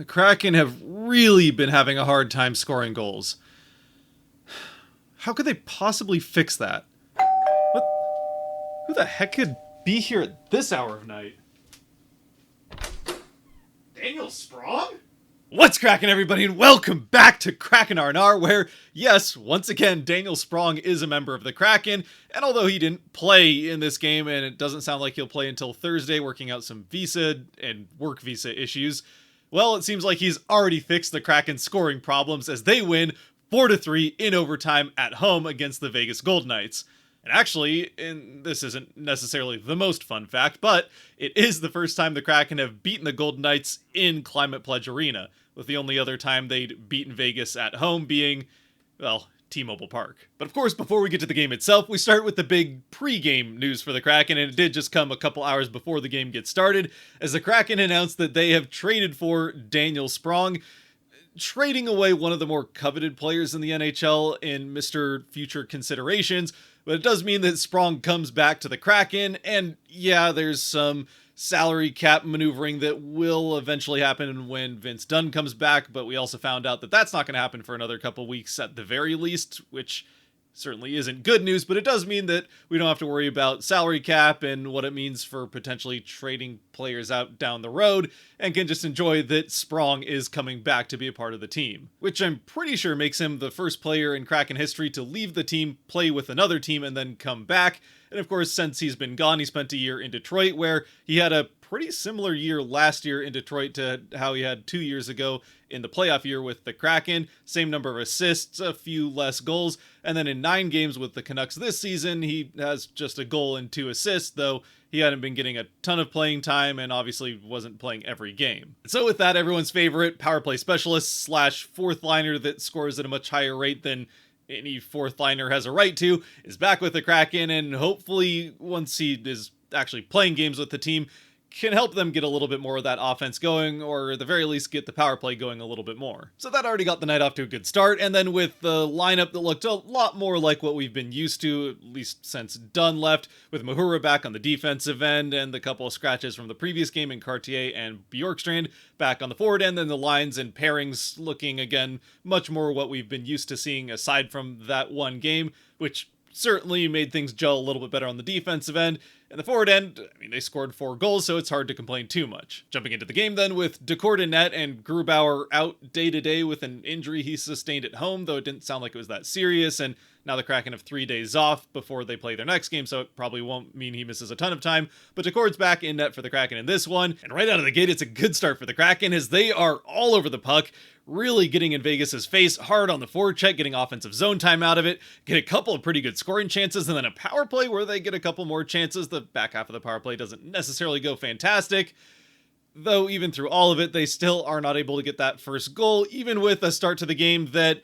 The Kraken have really been having a hard time scoring goals. How could they possibly fix that? What? Who the heck could be here at this hour of night? Daniel Sprong? What's cracking, everybody, and welcome back to Kraken R&R, where, yes, once again, Daniel Sprong is a member of the Kraken, and although he didn't play in this game, and it doesn't sound like he'll play until Thursday, working out some visa and work visa issues, well, it seems like he's already fixed the Kraken's scoring problems as they win 4-3 in overtime at home against the Vegas Golden Knights. And actually, and this isn't necessarily the most fun fact, but it is the first time the Kraken have beaten the Golden Knights in Climate Pledge Arena, with the only other time they'd beaten Vegas at home being, well, T-Mobile Park. But of course, before we get to the game itself, we start with the big pre-game news for the Kraken, and it did just come a couple hours before the game gets started, as the Kraken announced that they have traded for Daniel Sprong, trading away one of the more coveted players in the NHL in Mr. Future Considerations. But it does mean that Sprong comes back to the Kraken, and yeah, there's some salary cap maneuvering that will eventually happen when Vince Dunn comes back, but we also found out that that's not going to happen for another couple weeks at the very least, which certainly isn't good news, but it does mean that we don't have to worry about salary cap and what it means for potentially trading players out down the road, and can just enjoy that Sprong is coming back to be a part of the team, which I'm pretty sure makes him the first player in Kraken history to leave the team, play with another team, and then come back. And of course, since he's been gone, he spent a year in Detroit, where he had a pretty similar year last year in Detroit to how he had 2 years ago in the playoff year with the Kraken. Same number of assists, a few less goals, and then in 9 games with the Canucks this season, he has just a goal and 2 assists, though he hadn't been getting a ton of playing time and obviously wasn't playing every game. So with that, everyone's favorite power play specialist slash fourth liner that scores at a much higher rate than any fourth liner has a right to is back with the Kraken, and hopefully once he is actually playing games with the team, can help them get a little bit more of that offense going, or at the very least get the power play going a little bit more. So that already got the night off to a good start, and then with the lineup that looked a lot more like what we've been used to, at least since Dunn left, with Mahura back on the defensive end, and the couple of scratches from the previous game in Cartier and Bjorkstrand back on the forward end, then the lines and pairings looking, again, much more what we've been used to seeing aside from that one game, which certainly made things gel a little bit better on the defensive end. And the forward end, I mean, they scored 4 goals, so it's hard to complain too much. Jumping into the game then with Decord in net and Grubauer out day-to-day with an injury he sustained at home, though it didn't sound like it was that serious, and now the Kraken have 3 days off before they play their next game, so it probably won't mean he misses a ton of time. But Decord's back in net for the Kraken in this one, and right out of the gate, it's a good start for the Kraken as they are all over the puck, really getting in Vegas's face hard on the forecheck, getting offensive zone time out of it, get a couple of pretty good scoring chances, and then a power play where they get a couple more chances. The back half of the power play doesn't necessarily go fantastic, though even through all of it, they still are not able to get that first goal, even with a start to the game that,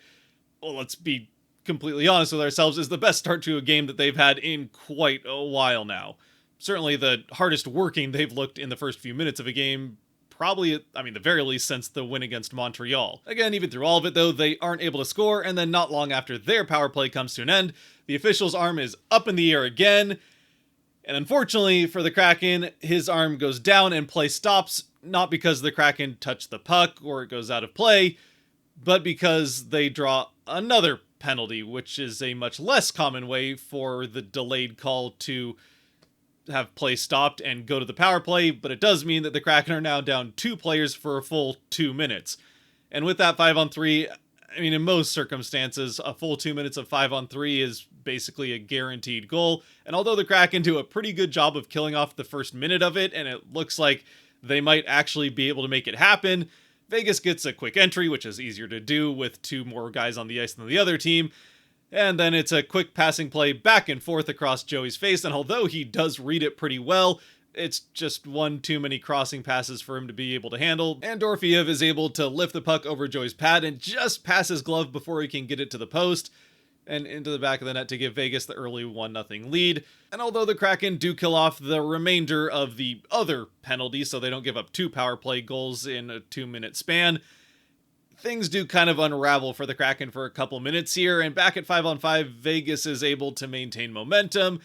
well, let's be completely honest with ourselves, is the best start to a game that they've had in quite a while now. Certainly the hardest working they've looked in the first few minutes of a game, probably, I mean, the very least since the win against Montreal. Again, even through all of it, though, they aren't able to score, and then not long after their power play comes to an end, the official's arm is up in the air again, and unfortunately for the Kraken, his arm goes down and play stops, not because the Kraken touched the puck or it goes out of play, but because they draw another penalty, which is a much less common way for the delayed call to have play stopped and go to the power play, but it does mean that the Kraken are now down 2 players for a full 2 minutes. And with that 5-on-3, I mean, in most circumstances, a full 2 minutes of 5-on-3 is basically a guaranteed goal. And although the Kraken do a pretty good job of killing off the first minute of it, and it looks like they might actually be able to make it happen, Vegas gets a quick entry, which is easier to do with 2 more guys on the ice than the other team. And then it's a quick passing play back and forth across Joey's face, and although he does read it pretty well, it's just one too many crossing passes for him to be able to handle, and Dorofeev is able to lift the puck over Joey's pad and just pass his glove before he can get it to the post and into the back of the net to give Vegas the early 1-0 lead. And although the Kraken do kill off the remainder of the other penalties, so they don't give up 2 power play goals in a 2-minute span, things do kind of unravel for the Kraken for a couple minutes here, and back at 5-on-5, Vegas is able to maintain momentum,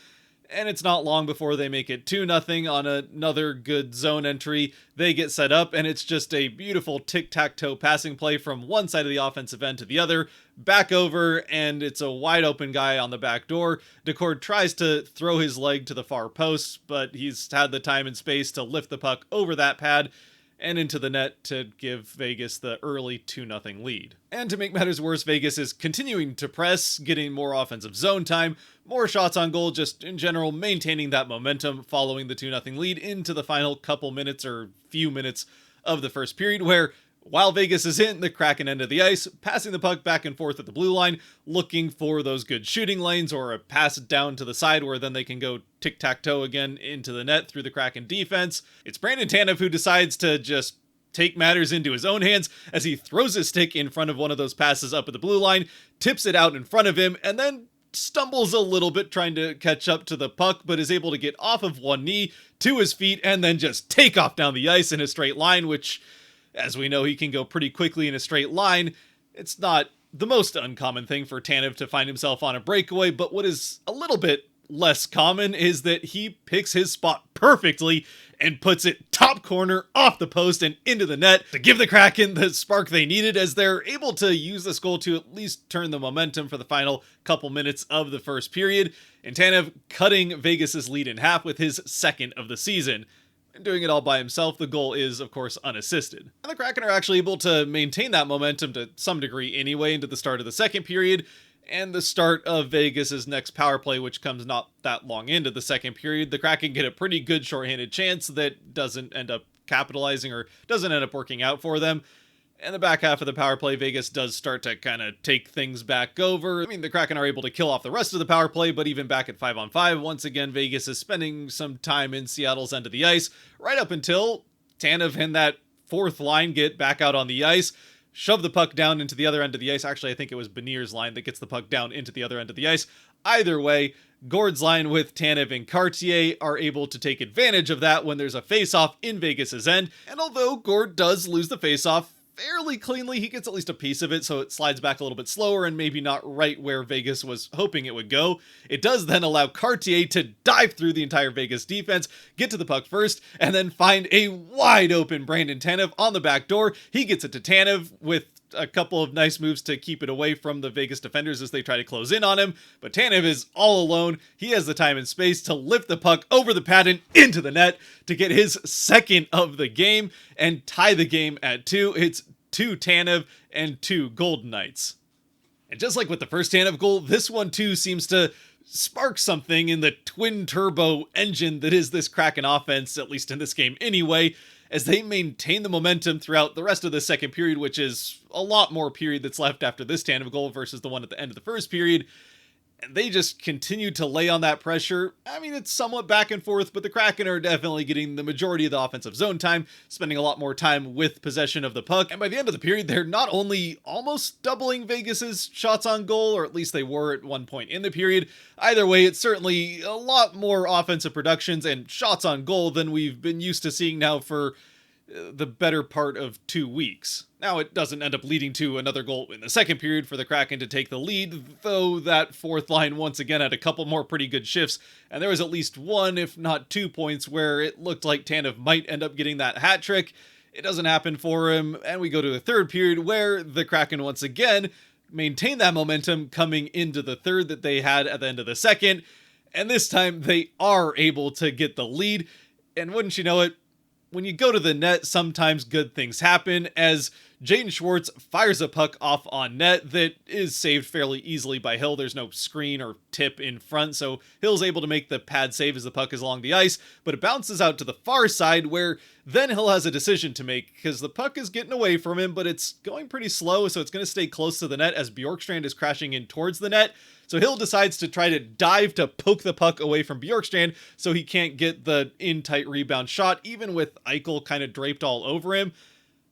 And it's not long before they make it 2-0 on another good zone entry. They get set up, and it's just a beautiful tic-tac-toe passing play from one side of the offensive end to the other, back over, and it's a wide open guy on the back door. Decord tries to throw his leg to the far post, but he's had the time and space to lift the puck over that pad and into the net to give Vegas the early 2-0 lead. And to make matters worse, Vegas is continuing to press, getting more offensive zone time, more shots on goal, just in general maintaining that momentum following the 2-0 lead into the final couple minutes or few minutes of the first period, where while Vegas is in the Kraken end of the ice, passing the puck back and forth at the blue line, looking for those good shooting lanes or a pass down to the side where then they can go tic-tac-toe again into the net through the Kraken defense. It's Brandon Tanev who decides to just take matters into his own hands as he throws his stick in front of one of those passes up at the blue line, tips it out in front of him, and then stumbles a little bit trying to catch up to the puck, but is able to get off of one knee to his feet and then just take off down the ice in a straight line, which, as we know, he can go pretty quickly in a straight line. It's not the most uncommon thing for Tanev to find himself on a breakaway, but what is a little bit less common is that he picks his spot perfectly and puts it top corner off the post and into the net to give the Kraken the spark they needed, as they're able to use this goal to at least turn the momentum for the final couple minutes of the first period, and Tanev cutting Vegas's lead in half with his second of the season. And doing it all by himself, the goal is, of course, unassisted. And the Kraken are actually able to maintain that momentum to some degree anyway into the start of the second period, and the start of Vegas's next power play, which comes not that long into the second period. The Kraken get a pretty good shorthanded chance that doesn't end up capitalizing or doesn't end up working out for them. And the back half of the power play, Vegas does start to kind of take things back over. I mean, the Kraken are able to kill off the rest of the power play, but even back at 5-on-5, once again, Vegas is spending some time in Seattle's end of the ice, right up until Tanev and that fourth line get back out on the ice, shove the puck down into the other end of the ice. Actually, I think it was Benier's line that gets the puck down into the other end of the ice. Either way, Gord's line with Tanev and Cartier are able to take advantage of that when there's a face-off in Vegas's end. And although Gord does lose the face-off fairly cleanly, he gets at least a piece of it, so it slides back a little bit slower and maybe not right where Vegas was hoping it would go. It does then allow Cartier to dive through the entire Vegas defense, get to the puck first, and then find a wide open Brandon Tanev on the back door. He gets it to Tanev with a couple of nice moves to keep it away from the Vegas defenders as they try to close in on him, but Tanev is all alone. He has the time and space to lift the puck over the pad and into the net to get his second of the game and tie the game at 2. It's 2 Tanev and 2 Golden Knights. And just like with the first Tanev goal, this one too seems to spark something in the twin turbo engine that is this Kraken offense, at least in this game anyway, as they maintain the momentum throughout the rest of the second period, which is a lot more period that's left after this Tanev goal versus the one at the end of the first period. And they just continue to lay on that pressure. I mean, it's somewhat back and forth, but the Kraken are definitely getting the majority of the offensive zone time, spending a lot more time with possession of the puck. And by the end of the period, they're not only almost doubling Vegas's shots on goal, or at least they were at one point in the period. Either way, it's certainly a lot more offensive productions and shots on goal than we've been used to seeing now for the better part of 2 weeks. Now, it doesn't end up leading to another goal in the second period for the Kraken to take the lead, though that fourth line once again had a couple more pretty good shifts, and there was at least one, if not 2 points, where it looked like Tanev might end up getting that hat trick. It doesn't happen for him, and we go to a third period where the Kraken once again maintain that momentum coming into the third that they had at the end of the second, and this time they are able to get the lead, and wouldn't you know it, when you go to the net, sometimes good things happen, as Jaden Schwartz fires a puck off on net that is saved fairly easily by Hill. There's no screen or tip in front, so Hill's able to make the pad save as the puck is along the ice, but it bounces out to the far side where then Hill has a decision to make, because the puck is getting away from him, but it's going pretty slow, so it's going to stay close to the net as Bjorkstrand is crashing in towards the net. So Hill decides to try to dive to poke the puck away from Bjorkstrand so he can't get the in-tight rebound shot, even with Eichel kind of draped all over him.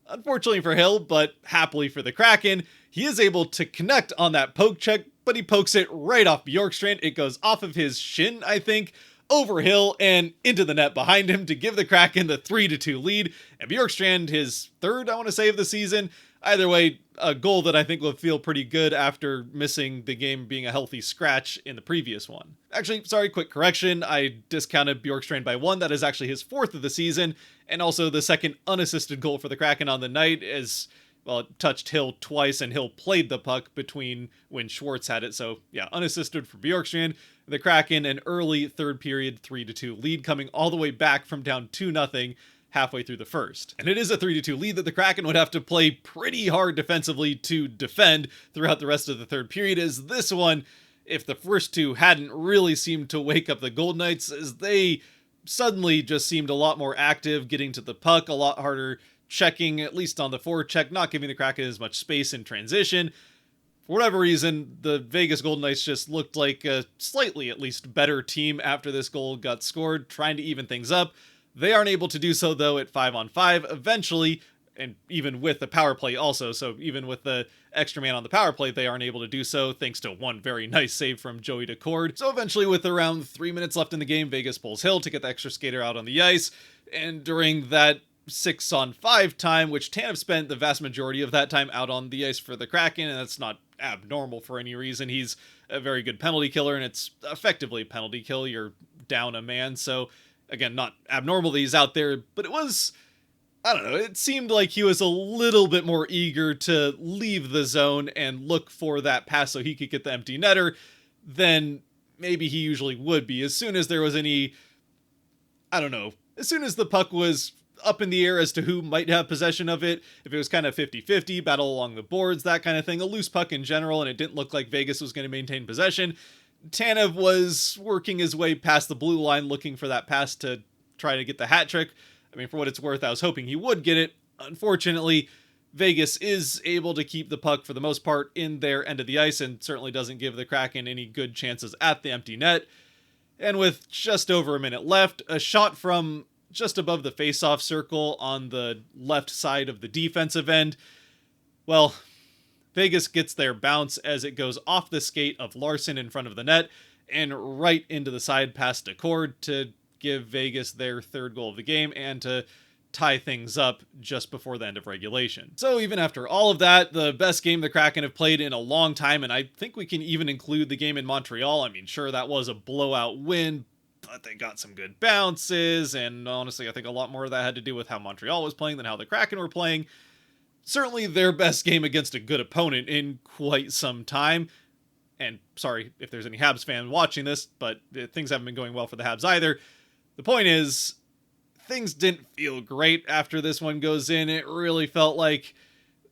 Unfortunately for Hill, but happily for the Kraken, he is able to connect on that poke check, but he pokes it right off Bjorkstrand. It goes off of his shin, I think, over Hill and into the net behind him to give the Kraken the 3-2 lead, and Bjorkstrand his third, I want to say, of the season. Either way, a goal that I think will feel pretty good after missing the game being a healthy scratch in the previous one. Actually, sorry, quick correction. I discounted Bjorkstrand by one. That is actually his fourth of the season, and also the second unassisted goal for the Kraken on the night, as well, it touched Hill twice, and Hill played the puck between when Schwartz had it. So yeah, unassisted for Bjorkstrand. The Kraken, an early third period 3-2 lead, coming all the way back from down 2-0 halfway through the first. And it is a 3-2 lead that the Kraken would have to play pretty hard defensively to defend throughout the rest of the third period, as this one, if the first two hadn't really seemed to wake up the Golden Knights, as they suddenly just seemed a lot more active, getting to the puck, a lot harder checking, at least on the forecheck, not giving the Kraken as much space in transition. For whatever reason, the Vegas Golden Knights just looked like a slightly, at least, better team after this goal got scored, trying to even things up. They aren't able to do so, though, at 5-on-5 eventually, and even with the power play also, so even with the extra man on the power play, they aren't able to do so, thanks to one very nice save from Joey Decord. So eventually, with around 3 minutes left in the game, Vegas pulls Hill to get the extra skater out on the ice, and during that 6-on-5 time, which Tanev spent the vast majority of that time out on the ice for the Kraken, and that's not abnormal for any reason. He's a very good penalty killer, and it's effectively a penalty kill. You're down a man, so again, not abnormal that he's out there, but it was, I don't know, it seemed like he was a little bit more eager to leave the zone and look for that pass so he could get the empty netter than maybe he usually would be. As soon as there was any, I don't know, as soon as the puck was up in the air as to who might have possession of it, if it was kind of 50-50, battle along the boards, that kind of thing, a loose puck in general, and it didn't look like Vegas was going to maintain possession, Tanev was working his way past the blue line looking for that pass to try to get the hat trick. I mean, for what it's worth, I was hoping he would get it. Unfortunately, Vegas is able to keep the puck for the most part in their end of the ice and certainly doesn't give the Kraken any good chances at the empty net. And with just over a minute left, a shot from just above the face-off circle on the left side of the defensive end, well, Vegas gets their bounce as it goes off the skate of Larson in front of the net and right into the side past Decord to give Vegas their third goal of the game and to tie things up just before the end of regulation. So even after all of that, the best game the Kraken have played in a long time, and I think we can even include the game in Montreal. I mean, sure, that was a blowout win, but they got some good bounces, and honestly, I think a lot more of that had to do with how Montreal was playing than how the Kraken were playing. Certainly their best game against a good opponent in quite some time. And sorry if there's any Habs fan watching this, but things haven't been going well for the Habs either. The point is, things didn't feel great after this one goes in. It really felt like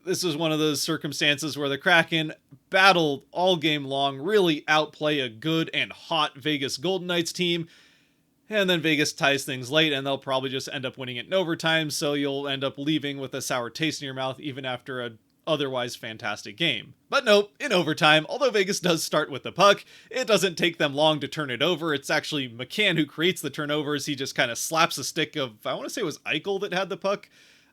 this was one of those circumstances where the Kraken battled all game long, really outplay a good and hot Vegas Golden Knights team, and then Vegas ties things late, and they'll probably just end up winning it in overtime, so you'll end up leaving with a sour taste in your mouth even after a otherwise fantastic game. But no, in overtime, although Vegas does start with the puck, it doesn't take them long to turn it over. It's actually McCann who creates the turnovers. He just kind of slaps a stick of, I want to say it was Eichel that had the puck.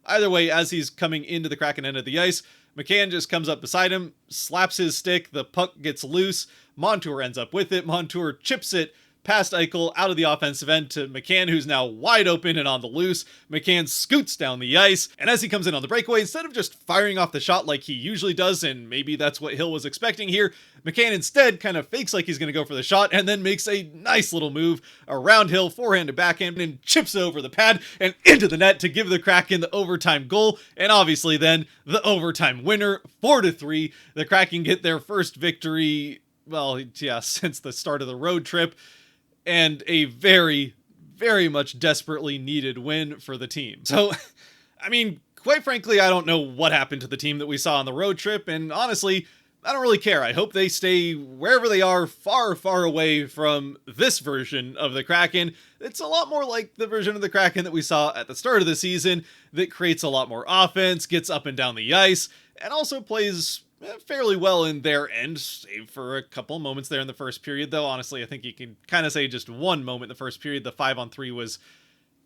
Either way, as he's coming into the Kraken end of the ice, McCann just comes up beside him, slaps his stick, the puck gets loose, Montour ends up with it, Montour chips it past Eichel out of the offensive end to McCann, who's now wide open and on the loose. McCann scoots down the ice, and as he comes in on the breakaway, instead of just firing off the shot like he usually does, and maybe that's what Hill was expecting here, McCann instead kind of fakes like he's going to go for the shot, and then makes a nice little move around Hill, forehand to backhand, and chips over the pad and into the net to give the Kraken the overtime goal, and obviously then the overtime winner, 4-3. The Kraken get their first victory, well, yeah, since the start of the road trip, and a very, very much desperately needed win for the team. So, I mean, quite frankly, I don't know what happened to the team that we saw on the road trip, and honestly, I don't really care. I hope they stay wherever they are, far, far away from this version of the Kraken. It's a lot more like the version of the Kraken that we saw at the start of the season that creates a lot more offense, gets up and down the ice, and also plays fairly well in their end, save for a couple moments there in the first period, though honestly I think you can kind of say just one moment in the first period. The 5-on-3 was,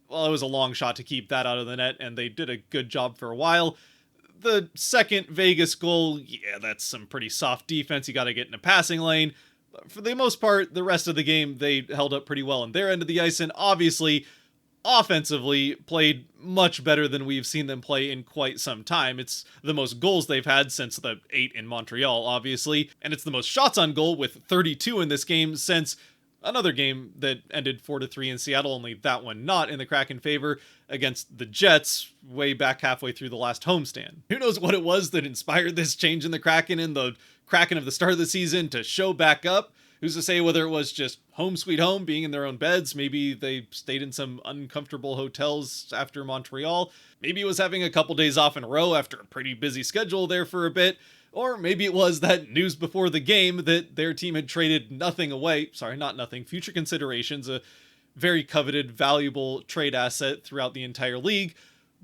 well, it was a long shot to keep that out of the net, and they did a good job for a while. The second Vegas goal, yeah, that's some pretty soft defense. You got to get in a passing lane. For the most part, the rest of the game, they held up pretty well on their end of the ice, and obviously, offensively, played much better than we've seen them play in quite some time. It's the most goals they've had since the 8 in Montreal, obviously, and it's the most shots on goal with 32 in this game since another game that ended 4-3 in Seattle, only that one not in the Kraken favor, against the Jets way back halfway through the last homestand. Who knows what it was that inspired this change in the Kraken and the Kraken of the start of the season to show back up? Who's to say whether it was just home sweet home, being in their own beds, maybe they stayed in some uncomfortable hotels after Montreal, maybe it was having a couple days off in a row after a pretty busy schedule there for a bit, or maybe it was that news before the game that their team had traded nothing away, not nothing, future considerations, a very coveted, valuable trade asset throughout the entire league,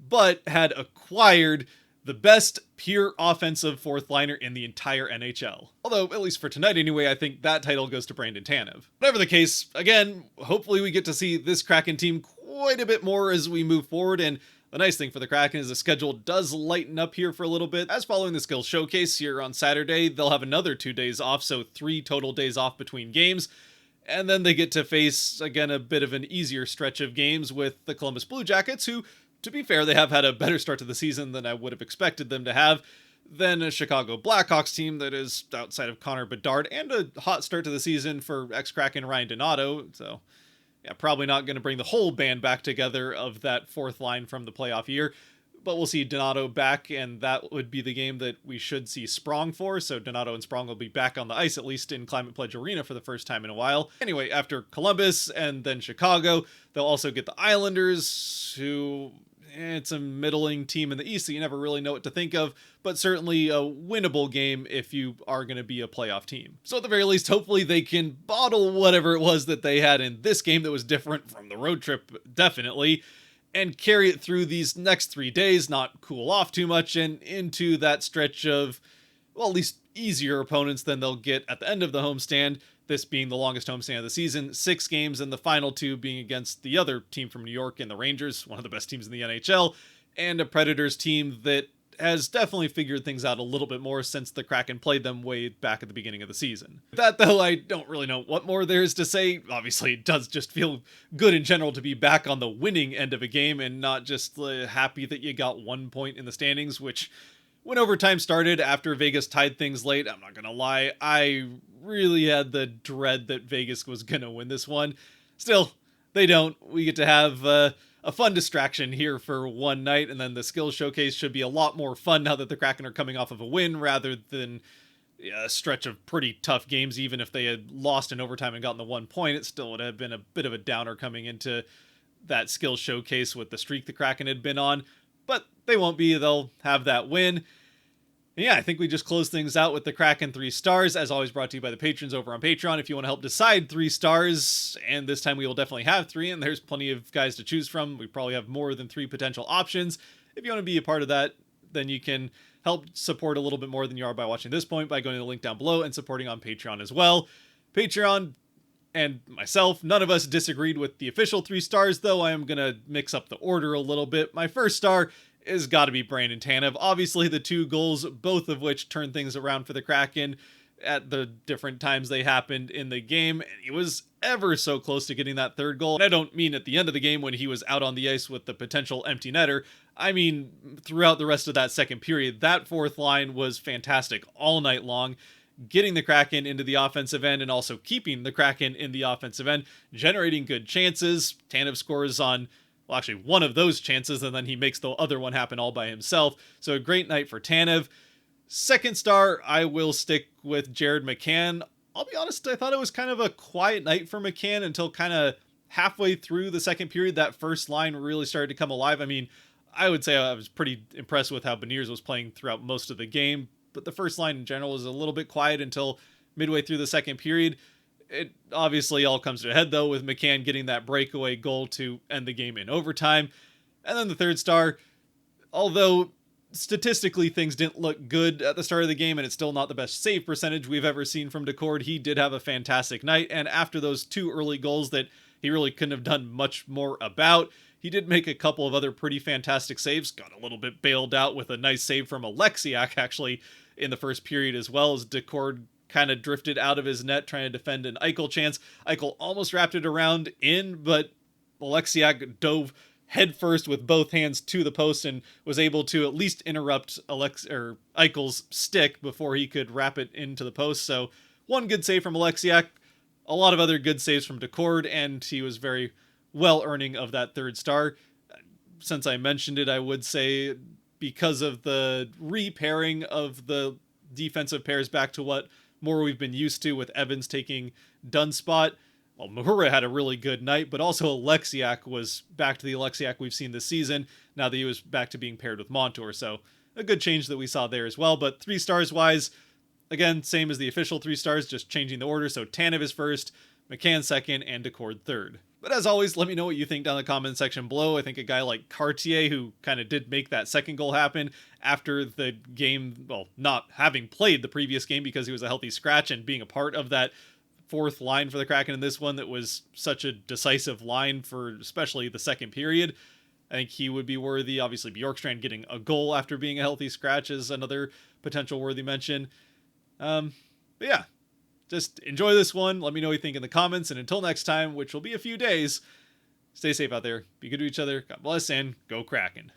but had acquired the best pure offensive fourth liner in the entire NHL. Although, at least for tonight anyway, I think that title goes to Brandon Tanev. Whatever the case, again, hopefully we get to see this Kraken team quite a bit more as we move forward, and the nice thing for the Kraken is the schedule does lighten up here for a little bit, as following the skills showcase here on Saturday, they'll have another 2 days off, so 3 total days off between games, and then they get to face, again, a bit of an easier stretch of games with the Columbus Blue Jackets, who, to be fair, they have had a better start to the season than I would have expected them to have, than a Chicago Blackhawks team that is outside of Connor Bedard, and a hot start to the season for ex-Kraken Ryan Donato, so yeah, probably not going to bring the whole band back together of that fourth line from the playoff year, but we'll see Donato back, and that would be the game that we should see Sprong for, so Donato and Sprong will be back on the ice, at least in Climate Pledge Arena for the first time in a while. Anyway, after Columbus and then Chicago, they'll also get the Islanders, who it's a middling team in the East, so you never really know what to think of, but certainly a winnable game if you are going to be a playoff team. So at the very least, hopefully they can bottle whatever it was that they had in this game that was different from the road trip, definitely, and carry it through these next 3 days, not cool off too much, and into that stretch of, well, at least easier opponents than they'll get at the end of the homestand, this being the longest homestand of the season, 6 games, and the final 2 being against the other team from New York and the Rangers, one of the best teams in the NHL, and a Predators team that has definitely figured things out a little bit more since the Kraken played them way back at the beginning of the season. With that, though, I don't really know what more there is to say. Obviously, it does just feel good in general to be back on the winning end of a game and not just happy that you got 1 point in the standings, which, when overtime started after Vegas tied things late, I'm not going to lie, I really had the dread that Vegas was going to win this one. Still, they don't. We get to have a fun distraction here for one night, and then the skills showcase should be a lot more fun now that the Kraken are coming off of a win rather than a stretch of pretty tough games. Even if they had lost in overtime and gotten the 1 point, it still would have been a bit of a downer coming into that skills showcase with the streak the Kraken had been on. But they won't be. They'll have that win. Yeah, I think we just close things out with the Kraken 3 stars, as always brought to you by the patrons over on Patreon. If you want to help decide 3 stars, and this time we will definitely have 3, and there's plenty of guys to choose from. We probably have more than 3 potential options. If you want to be a part of that, then you can help support a little bit more than you are by watching this point by going to the link down below and supporting on Patreon as well. Patreon and myself, none of us disagreed with the official 3 stars, though I am going to mix up the order a little bit. My first star is got to be Brandon Tanev. Obviously, the 2 goals, both of which turned things around for the Kraken at the different times they happened in the game. And he was ever so close to getting that 3rd goal. And I don't mean at the end of the game when he was out on the ice with the potential empty netter. I mean, throughout the rest of that second period, that 4th line was fantastic all night long, getting the Kraken into the offensive end and also keeping the Kraken in the offensive end, generating good chances. Tanev scores on, well, actually one of those chances, and then he makes the other one happen all by himself. So a great night for Tanev. Second star, I will stick with Jared McCann. I'll be honest, I thought it was kind of a quiet night for McCann until kind of halfway through the second period. That first line really started to come alive. I mean, I would say I was pretty impressed with how Beniers was playing throughout most of the game, but the first line in general was a little bit quiet until midway through the second period. It obviously all comes to a head, though, with McCann getting that breakaway goal to end the game in overtime. And then the third star, although statistically things didn't look good at the start of the game, and it's still not the best save percentage we've ever seen from Decord, he did have a fantastic night. And after those 2 early goals that he really couldn't have done much more about, he did make a couple of other pretty fantastic saves. Got a little bit bailed out with a nice save from Alexiak, actually, in the first period, as well as Decord kind of drifted out of his net trying to defend an Eichel chance. Eichel almost wrapped it around in, but Oleksiak dove headfirst with both hands to the post and was able to at least interrupt Eichel's stick before he could wrap it into the post. So one good save from Oleksiak, a lot of other good saves from Decord, and he was very well earning of that third star. Since I mentioned it, I would say because of the repairing of the defensive pairs back to what more we've been used to with Evans taking Dunn's spot. Well, Mahura had a really good night, but also Oleksiak was back to the Oleksiak we've seen this season, now that he was back to being paired with Montour. So a good change that we saw there as well. But 3 stars wise, again, same as the official 3 stars, just changing the order. So Tanev is first, McCann second, and Decord third. But as always, let me know what you think down in the comment section below. I think a guy like Cartier, who kind of did make that second goal happen after the game, well, not having played the previous game because he was a healthy scratch, and being a part of that 4th line for the Kraken in this one that was such a decisive line for especially the second period. I think he would be worthy. Obviously, Bjorkstrand getting a goal after being a healthy scratch is another potential worthy mention. But yeah, just enjoy this one. Let me know what you think in the comments. And until next time, which will be a few days, stay safe out there. Be good to each other. God bless, and go Kraken.